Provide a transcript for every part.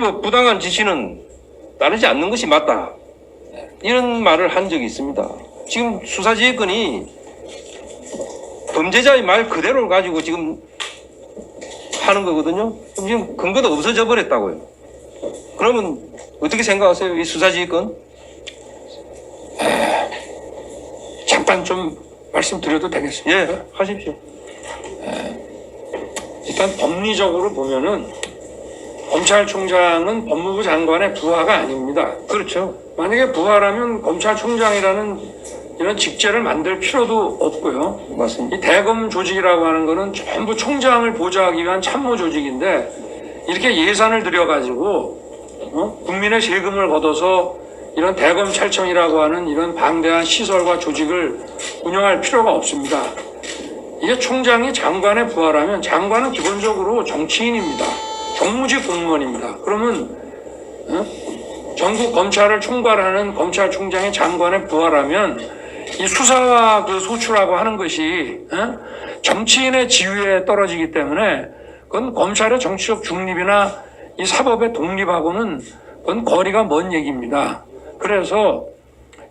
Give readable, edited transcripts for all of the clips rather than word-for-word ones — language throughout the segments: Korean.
위법 부당한 지시는 따르지 않는 것이 맞다. 이런 말을 한 적이 있습니다. 지금 수사지휘권이 범죄자의 말 그대로를 가지고 지금 하는 거거든요. 그럼 지금 근거도 없어져 버렸다고요. 그러면 어떻게 생각하세요? 이 수사지휘권? 잠깐 좀 말씀드려도 되겠습니까? 예, 하십시오. 일단 법리적으로 보면은 검찰총장은 법무부 장관의 부하가 아닙니다. 그렇죠. 만약에 부하라면 검찰총장이라는 이런 직제를 만들 필요도 없고요. 맞습니다. 이 대검 조직이라고 하는 거는 전부 총장을 보좌하기 위한 참모 조직인데 이렇게 예산을 들여가지고 국민의 세금을 걷어서 이런 대검찰청이라고 하는 이런 방대한 시설과 조직을 운영할 필요가 없습니다. 이게 총장이 장관의 부하라면 장관은 기본적으로 정치인입니다. 정무직 공무원입니다. 그러면 전국 검찰을 총괄하는 검찰총장이 장관의 부하라면 이 수사와 그 소추라고 하는 것이 정치인의 지위에 떨어지기 때문에 그건 검찰의 정치적 중립이나 이 사법의 독립하고는 그건 거리가 먼 얘기입니다. 그래서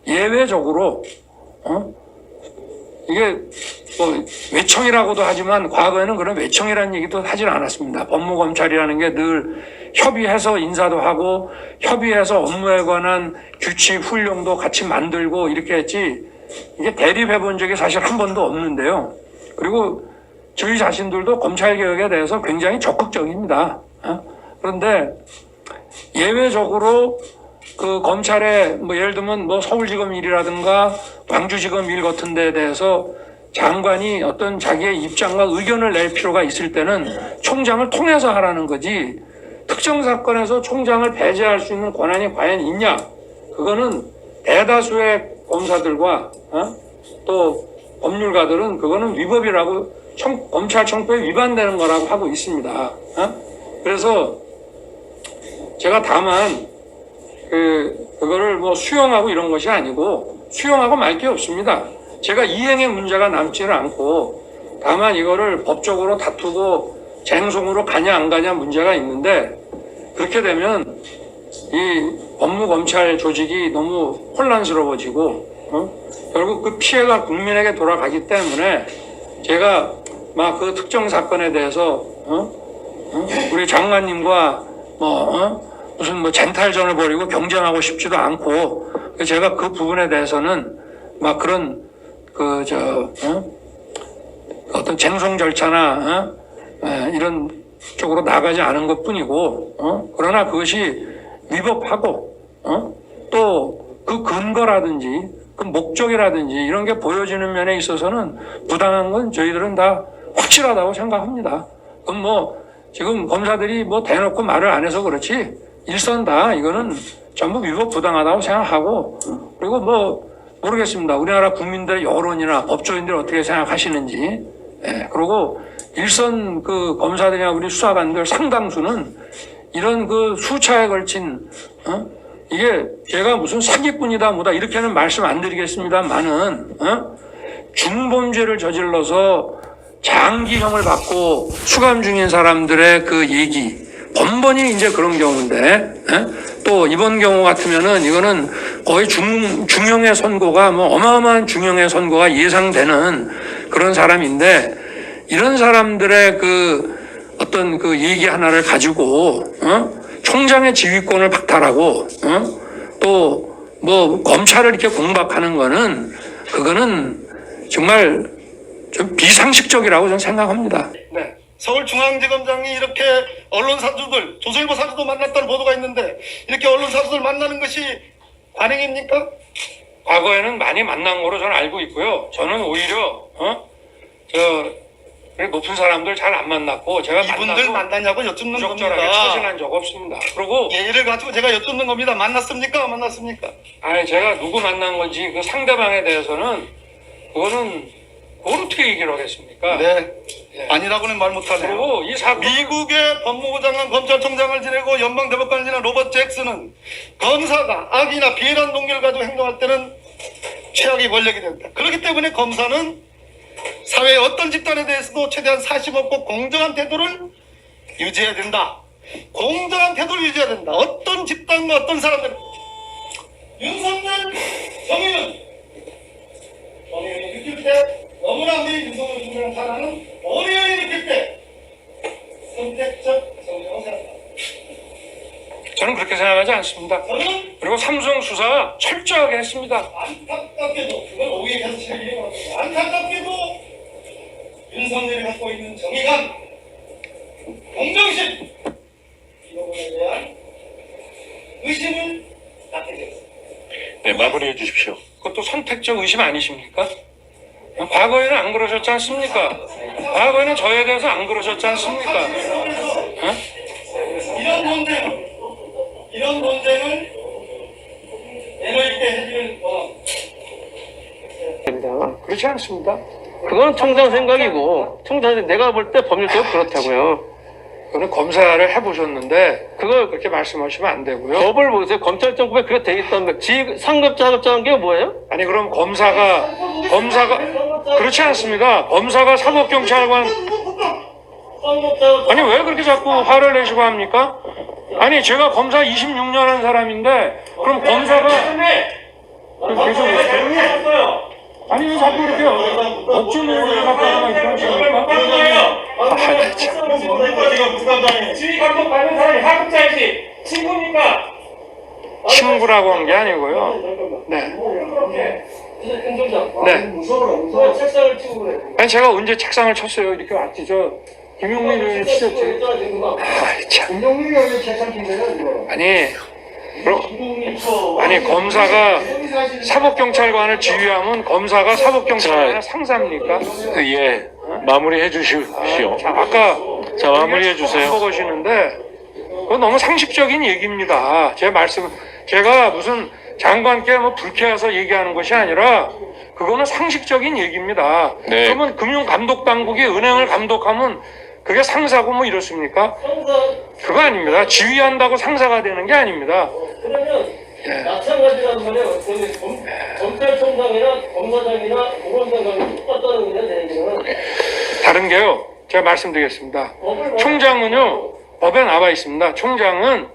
예외적으로 이게 뭐 외청이라고도 하지만 과거에는 그런 외청이라는 얘기도 하질 않았습니다. 법무검찰이라는 게 늘 협의해서 인사도 하고 협의해서 업무에 관한 규칙, 훈령도 같이 만들고 이렇게 했지 이게 대립해 본 적이 사실 한 번도 없는데요. 그리고 저희 자신들도 검찰개혁에 대해서 굉장히 적극적입니다. 그런데 예외적으로 그 검찰의 뭐 예를 들면 뭐 서울지검 일이라든가 광주지검 일 같은 데에 대해서 장관이 어떤 자기의 입장과 의견을 낼 필요가 있을 때는 총장을 통해서 하라는 거지 특정 사건에서 총장을 배제할 수 있는 권한이 과연 있냐? 그거는 대다수의 검사들과 또 법률가들은 그거는 위법이라고 검찰청법에 위반되는 거라고 하고 있습니다. 그래서 제가 다만 그거를 뭐 수용하고 이런 것이 아니고 수용하고 말 게 없습니다. 제가 이행의 문제가 남지는 않고 다만 이거를 법적으로 다투고 쟁송으로 가냐 안 가냐 문제가 있는데 그렇게 되면 이 법무검찰 조직이 너무 혼란스러워지고 결국 그 피해가 국민에게 돌아가기 때문에 제가 막 그 특정 사건에 대해서 우리 장관님과 무슨 뭐 쟁탈전을 벌이고 경쟁하고 싶지도 않고 제가 그 부분에 대해서는 막 그런 어떤 쟁송 절차나 이런 쪽으로 나가지 않은 것 뿐이고 그러나 그것이 위법하고 또 그 근거라든지 그 목적이라든지 이런 게 보여지는 면에 있어서는 부당한 건 저희들은 다 확실하다고 생각합니다. 그럼 뭐 지금 검사들이 뭐 대놓고 말을 안 해서 그렇지 일선 다 이거는 전부 위법 부당하다고 생각하고 그리고 뭐 모르겠습니다. 우리나라 국민들의 여론이나 법조인들이 어떻게 생각하시는지 그리고 일선 그 검사들이나 우리 수사관들 상당수는 이런 그 수차에 걸친 이게 제가 무슨 사기꾼이다 뭐다 이렇게는 말씀 안 드리겠습니다만은 중범죄를 저질러서 장기형을 받고 수감 중인 사람들의 그 얘기 번번이 이제 그런 경우인데 또 이번 경우 같으면은 이거는 거의 중형의 선고가 뭐 어마어마한 중형의 선고가 예상되는 그런 사람인데 이런 사람들의 그 어떤 그 얘기 하나를 가지고 총장의 지휘권을 박탈하고 또 뭐 검찰을 이렇게 공박하는 거는 그거는 정말 좀 비상식적이라고 저는 생각합니다. 네. 서울중앙지검장이 이렇게 언론사주들, 조선일보 사주도 만났다는 보도가 있는데 이렇게 언론사주들 만나는 것이 관행입니까? 과거에는 많이 만난 거로 저는 알고 있고요. 저는 오히려 높은 사람들 잘 안 만났고 제가 이분들 만났냐고 여쭙는 부적절하게 겁니다. 처신한 적 없습니다. 그리고 예를 가지고 제가 여쭙는 겁니다. 만났습니까? 안 만났습니까? 아니 제가 누구 만난 건지 그 상대방에 대해서는 그거는 그걸 어떻게 얘기를 하겠습니까? 네. 예. 아니라고는 말 못하네요. 그리고 이 사건 미국의 법무부 장관 검찰총장을 지내고 연방대법관을 지낸 로버트 잭슨은 검사가 악이나 비열한 동기를 가지고 행동할 때는 최악의 권력이 된다. 그렇기 때문에 검사는 사회의 어떤 집단에 대해서도 최대한 사심 없고 공정한 태도를 유지해야 된다. 공정한 태도를 유지해야 된다. 어떤 집단과 어떤 사람들 윤석열 정의는 느낄 때 너무나 우리 윤석열 총장 사랑하는 어린이 느낄 때 선택적 정의라고 생각합니다. 저는 그렇게 생각하지 않습니다. 저는 그리고 삼성 수사 철저하게 했습니다. 안타깝게도 그걸 오해해서 실행하는 겁니다. 안타깝게도 윤석열이 갖고 있는 정의감, 공정심 이 부분에 대한 의심을 갖게 되었습니다. 네, 마무리해 주십시오. 그것도 선택적 의심 아니십니까? 과거에는 안 그러셨지 않습니까? 과거에는 저에 대해서 안 그러셨지 않습니까? 어? 이런 논쟁을 에너 있게 해주는 그렇지 않습니다. 그건 총장 생각이고 총장 내가 볼 때 법률적으로 그렇다고요. 그거는 검사를 해보셨는데 그걸 그렇게 말씀하시면 안 되고요. 법을 보세요. 검찰정법에 그렇게 돼 있단 말이에요. 상급자 하급자한 게 뭐예요? 아니 그럼 검사가 그렇지 않습니다. 검사가 사법경찰관 아니 왜 그렇게 자꾸 화를 내시고 합니까? 아니 제가 검사 26년 한 사람인데 그럼 검사가 계속 아니 왜 자꾸 이렇게 억지를 갖고 있습니까? 친구라고 한 게 아니고요. 네. 네. 책상을 치고 그래. 아니 제가 언제 책상을 쳤어요? 이렇게 왔지. 저 김용민 의원이 치셨지. 아이 참. 김용민이 왜 책상 친 아니 검사가 사법경찰관을 지휘하면 검사가 사법경찰관의 상사입니까? 예, 마무리해 주십시오. 아까 자, 마무리해 주세요. 먹으시는데 그건 너무 상식적인 얘기입니다. 제가 무슨 장관께 뭐 불쾌해서 얘기하는 것이 아니라 그거는 상식적인 얘기입니다. 네. 그러면 금융감독당국이 은행을 감독하면 그게 상사고 뭐 이렇습니까? 그거 아닙니다. 지휘한다고 상사가 되는 게 아닙니다. 그러면 마찬가지란 말이에요. 검찰총장이나 검사장이나 보건장관이 똑같다는 거냐, 내 얘기는. 다른 게요. 제가 말씀드리겠습니다. 총장은요. 법에 나와 있습니다. 총장은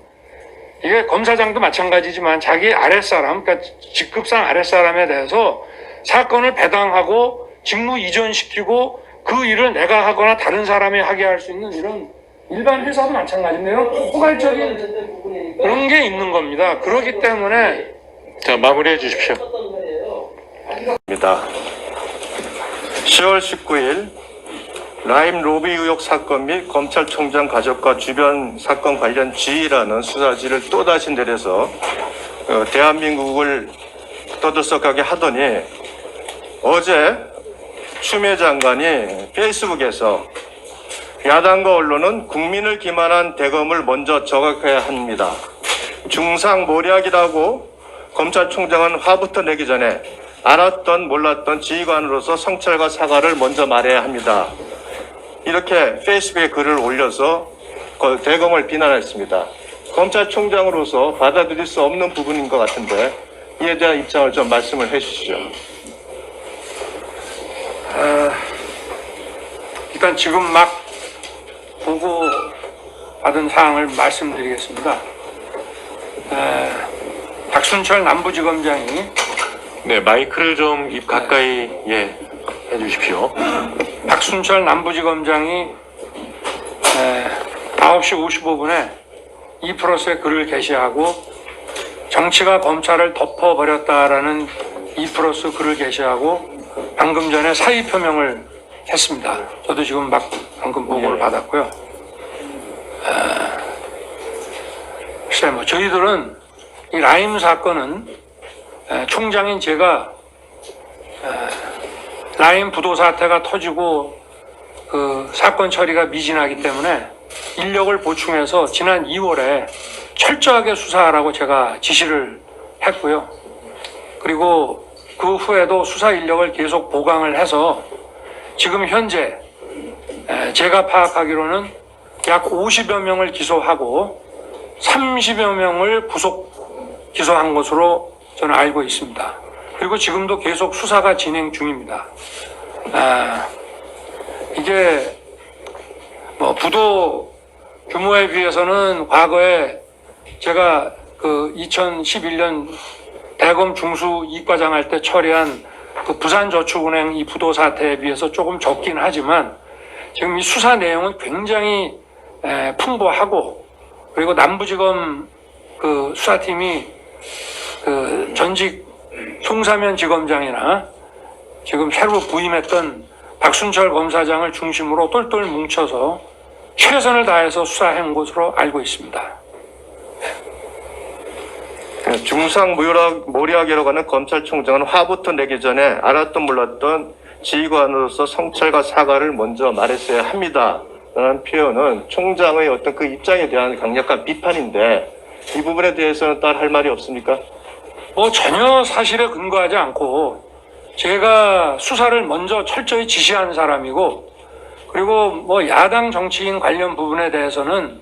이게 검사장도 마찬가지지만 자기 아랫사람, 그러니까 직급상 아랫사람에 대해서 사건을 배당하고 직무 이전시키고 그 일을 내가 하거나 다른 사람이 하게 할 수 있는 이런 일반 회사도 마찬가지인데요. 포괄적인 그런 게 있는 겁니다. 그렇기 때문에 자, 마무리해 주십시오. 입니다. 10월 19일 라임 로비 의혹 사건 및 검찰총장 가족과 주변 사건 관련 지휘라는 수사지를 또다시 내려서 대한민국을 떠들썩하게 하더니 어제 추미애 장관이 페이스북에서 야당과 언론은 국민을 기만한 대검을 먼저 저격해야 합니다. 중상모략이라고 검찰총장은 화부터 내기 전에 알았던 몰랐던 지휘관으로서 성찰과 사과를 먼저 말해야 합니다. 이렇게 페이스북에 글을 올려서 대검을 비난했습니다. 검찰총장으로서 받아들일 수 없는 부분인 것 같은데 이에 대한 입장을 좀 말씀을 해주시죠. 일단 지금 막 보고 받은 사항을 말씀드리겠습니다. 박순철 남부지검장이 네, 마이크를 좀 입 가까이 해 주십시오. 박순철 남부지검장이 9시 55분에 2+의 글을 게시하고 정치가 검찰을 덮어버렸다라는 2+ 글을 게시하고 방금 전에 사의 표명을 했습니다. 저도 지금 방금 보고를 받았고요. 글쎄 뭐 저희들은 이 라임 사건은 총장인 제가 라임 부도 사태가 터지고 그 사건 처리가 미진하기 때문에 인력을 보충해서 지난 2월에 철저하게 수사하라고 제가 지시를 했고요. 그리고 그 후에도 수사 인력을 계속 보강을 해서 지금 현재 제가 파악하기로는 약 50여 명을 기소하고 30여 명을 구속 기소한 것으로 저는 알고 있습니다. 그리고 지금도 계속 수사가 진행 중입니다. 이게 뭐 부도 규모에 비해서는 과거에 제가 그 2011년 대검 중수 이과장 할 때 처리한 그 부산저축은행 이 부도 사태에 비해서 조금 적긴 하지만 지금 이 수사 내용은 굉장히 풍부하고, 그리고 남부지검 그 수사팀이 그 전직 송사면 지검장이나 지금 새로 부임했던 박순철 검사장을 중심으로 똘똘 뭉쳐서 최선을 다해서 수사한 것으로 알고 있습니다. 중상모략이라고 하는 검찰총장은 화부터 내기 전에 알았던 몰랐던 지휘관으로서 성찰과 사과를 먼저 말했어야 합니다. 라는 표현은 총장의 어떤 그 입장에 대한 강력한 비판인데 이 부분에 대해서는 따로 할 말이 없습니까? 뭐 전혀 사실에 근거하지 않고 제가 수사를 먼저 철저히 지시한 사람이고, 그리고 뭐 야당 정치인 관련 부분에 대해서는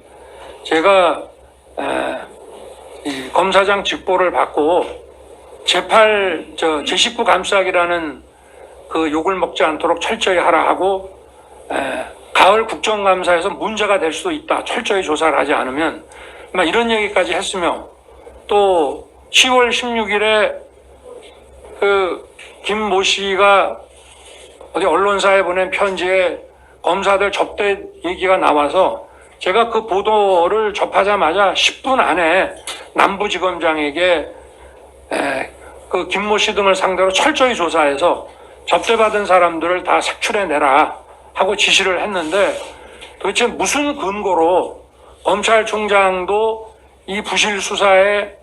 제가 이 검사장 직보를 받고 제19 감싸기라는 그 욕을 먹지 않도록 철저히 하라 하고, 가을 국정감사에서 문제가 될 수도 있다, 철저히 조사를 하지 않으면, 막 이런 얘기까지 했으며, 또 10월 16일에 그 김모 씨가 어디 언론사에 보낸 편지에 검사들 접대 얘기가 나와서 제가 그 보도를 접하자마자 10분 안에 남부지검장에게 그 김모 씨 등을 상대로 철저히 조사해서 접대받은 사람들을 다 색출해내라 하고 지시를 했는데, 도대체 무슨 근거로 검찰총장도 이 부실 수사에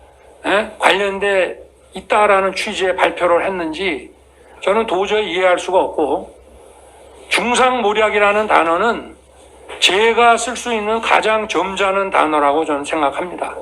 관련돼 있다라는 취지의 발표를 했는지 저는 도저히 이해할 수가 없고, 중상모략이라는 단어는 제가 쓸 수 있는 가장 점잖은 단어라고 저는 생각합니다.